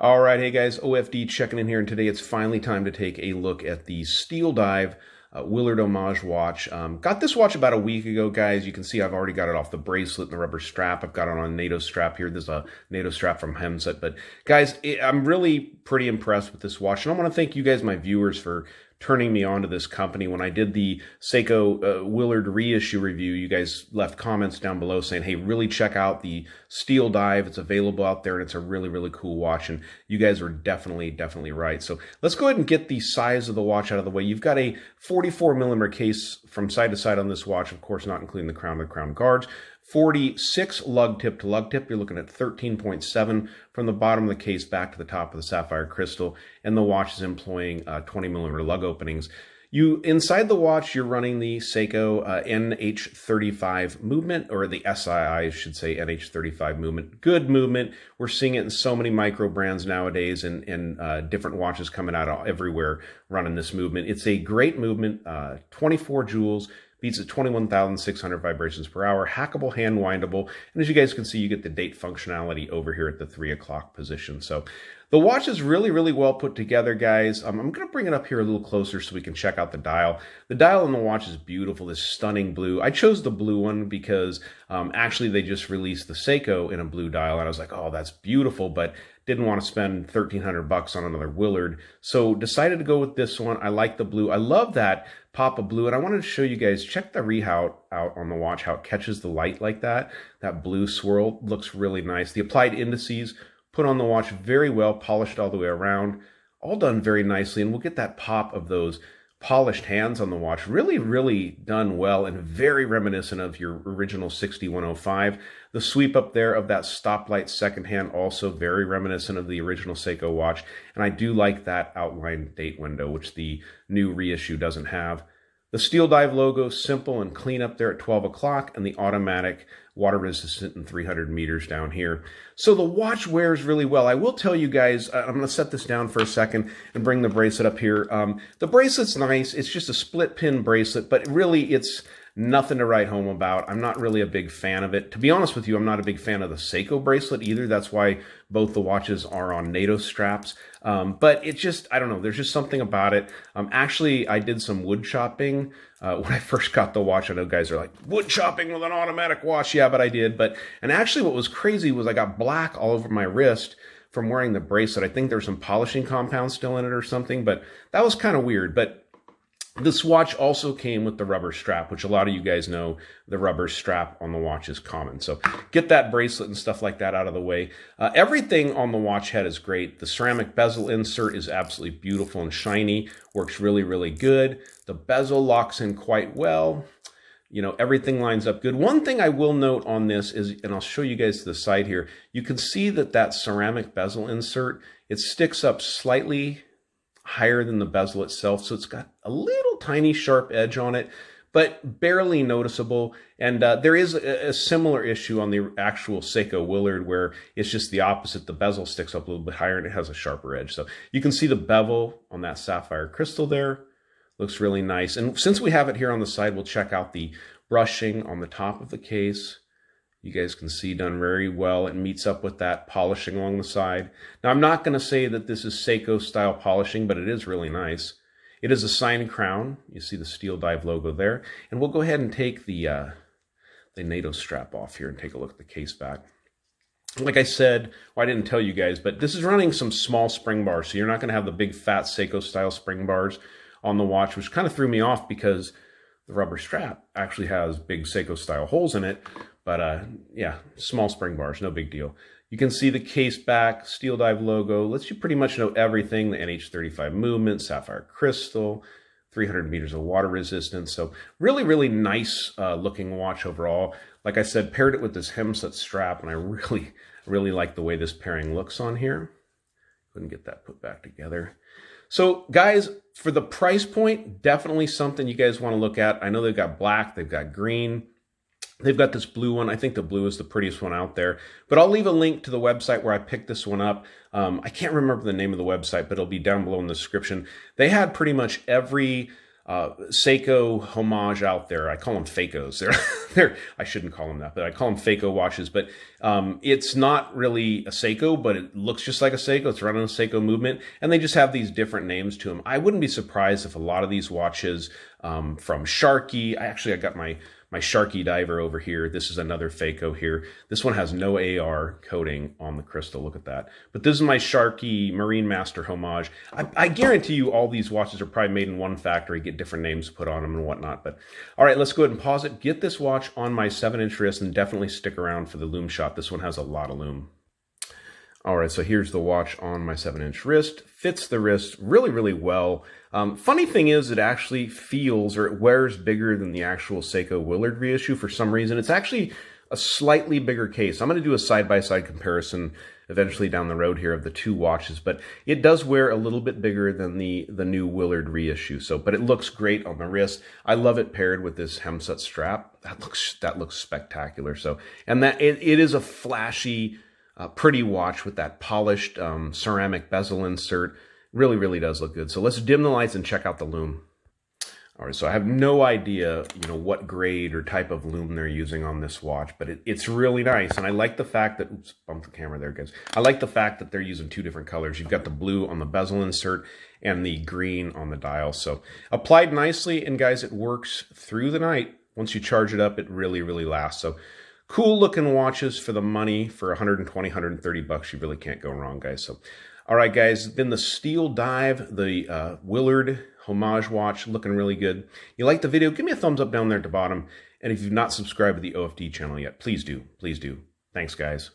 All right, hey guys, OFD checking in here, and today it's finally time to take a look at the Steel Dive Willard Homage watch. Got this watch about a week ago, guys. You can see I've already got it off the bracelet and the rubber strap. I've got it on a NATO strap here. There's a NATO strap from Homage. But guys, I'm really pretty impressed with this watch, and I want to thank you guys, my viewers, for turning me on to this company. When I did the Seiko Willard reissue review, you guys left comments down below saying, hey, really check out the Steel Dive. It's available out there, and it's a really, really cool watch, and you guys were definitely right. So let's go ahead and get the size of the watch out of the way. You've got a 44mm case from side to side on this watch, of course, not including the crown to crown guards. 46 lug tip to lug tip. You're looking at 13.7 from the bottom of the case back to the top of the sapphire crystal, and the watch is employing 20mm lug openings. Inside the watch, you're running the Seiko NH35 movement, or the SII, I should say, NH35 movement. Good movement. We're seeing it in so many micro brands nowadays, and different watches coming out everywhere running this movement. It's a great movement, 24 joules. Beats at 21,600 vibrations per hour, hackable, hand windable, and as you guys can see, you get the date functionality over here at the 3 o'clock position. So the watch is really, really well put together, guys. I'm going to bring it up here a little closer so we can check out the dial. The dial on the watch is beautiful, this stunning blue. I chose the blue one because actually they just released the Seiko in a blue dial, and I was like, oh, that's beautiful, but didn't want to spend $1,300 on another Willard, so decided to go with this one. I like the blue. I love that pop of blue, and I wanted to show you guys, check the rehaut out on the watch, how it catches the light like that. That blue swirl looks really nice. The applied indices put on the watch very well, polished all the way around, all done very nicely, and we'll get that pop of those polished hands on the watch. Really, really done well, and very reminiscent of your original 6105. The sweep up there of that stoplight second hand, also very reminiscent of the original Seiko watch. And I do like that outline date window, which the new reissue doesn't have. The Steel Dive logo, simple and clean up there at 12 o'clock, and the automatic water resistant and 300 meters down here. So the watch wears really well. I will tell you guys, I'm going to set this down for a second and bring the bracelet up here. The bracelet's nice. It's just a split pin bracelet, but really it's nothing to write home about. I'm not really a big fan of it. To be honest with you, I'm not a big fan of the Seiko bracelet either. That's why both the watches are on NATO straps. But it just, I don't know, there's just something about it. Actually, I did some wood chopping when I first got the watch. I know guys are like, wood chopping with an automatic watch? Yeah, but I did. And actually what was crazy was I got black all over my wrist from wearing the bracelet. I think there's some polishing compound still in it or something, but that was kind of weird. But this watch also came with the rubber strap, which a lot of you guys know the rubber strap on the watch is common. So get that bracelet and stuff like that out of the way. Everything on the watch head is great. The ceramic bezel insert is absolutely beautiful and shiny. Works really, really good. The bezel locks in quite well. You know, everything lines up good. One thing I will note on this is, and I'll show you guys to the side here, you can see that ceramic bezel insert, it sticks up slightly higher than the bezel itself, so it's got a little tiny sharp edge on it, but barely noticeable. And there is a similar issue on the actual Seiko Willard where it's just the opposite. The bezel sticks up a little bit higher and it has a sharper edge. So you can see the bevel on that sapphire crystal there. Looks really nice. And since we have it here on the side, we'll check out the brushing on the top of the case. You guys can see done very well. It meets up with that polishing along the side. Now, I'm not going to say that this is Seiko style polishing, but it is really nice. It is a signed crown. You see the Steel Dive logo there. And we'll go ahead and take the NATO strap off here and take a look at the case back. Like I said, well, I didn't tell you guys, but this is running some small spring bars. So you're not going to have the big fat Seiko style spring bars on the watch, which kind of threw me off because the rubber strap actually has big Seiko style holes in it. But yeah, small spring bars, no big deal. You can see the case back, Steel Dive logo, lets you pretty much know everything, the NH35 movement, sapphire crystal, 300 meters of water resistance. So really, really nice looking watch overall. Like I said, paired it with this hemset strap, and I really like the way this pairing looks on here. Couldn't get that put back together. So guys, for the price point, definitely something you guys want to look at. I know they've got black, they've got green. They've got this blue one. I think the blue is the prettiest one out there. But I'll leave a link to the website where I picked this one up. I can't remember the name of the website, but it'll be down below in the description. They had pretty much every Seiko Homage out there. I call them Phacos. I shouldn't call them that, but I call them Phaco watches. But it's not really a Seiko, but it looks just like a Seiko. It's running a Seiko movement, and they just have these different names to them. I wouldn't be surprised if a lot of these watches from Sharky. I got my Sharky diver over here. This is another Phaco here. This one has no AR coating on the crystal. Look at that. But this is my Sharky Marine Master Homage. I guarantee you all these watches are probably made in one factory, get different names put on them and whatnot. But all right, let's go ahead and pause it. Get this watch on my 7-inch wrist and definitely stick around for the lume shot. This one has a lot of lume. All right, so here's the watch on my 7-inch wrist. Fits the wrist really, really well. Funny thing is, it actually feels, or it wears bigger than the actual Seiko Willard reissue for some reason. It's actually a slightly bigger case. I'm going to do a side-by-side comparison eventually down the road here of the two watches, but it does wear a little bit bigger than the new Willard reissue. But it looks great on the wrist. I love it paired with this hemset strap. That looks spectacular. And that it is a flashy, pretty watch with that polished ceramic bezel insert. Really, really does look good. So let's dim the lights and check out the lume. All right, so I have no idea, what grade or type of lume they're using on this watch, but it's really nice. And I like the fact that, oops, bumped the camera there, guys. I like the fact that they're using two different colors. You've got the blue on the bezel insert and the green on the dial. So applied nicely, and guys, it works through the night. Once you charge it up, it really, really lasts. So cool looking watches for the money. For 120, 130 bucks, you really can't go wrong, guys. So, all right, guys, been the Steel Dive, the Willard Homage watch, looking really good. You like the video, give me a thumbs up down there at the bottom. And if you've not subscribed to the OFD channel yet, please do. Please do. Thanks, guys.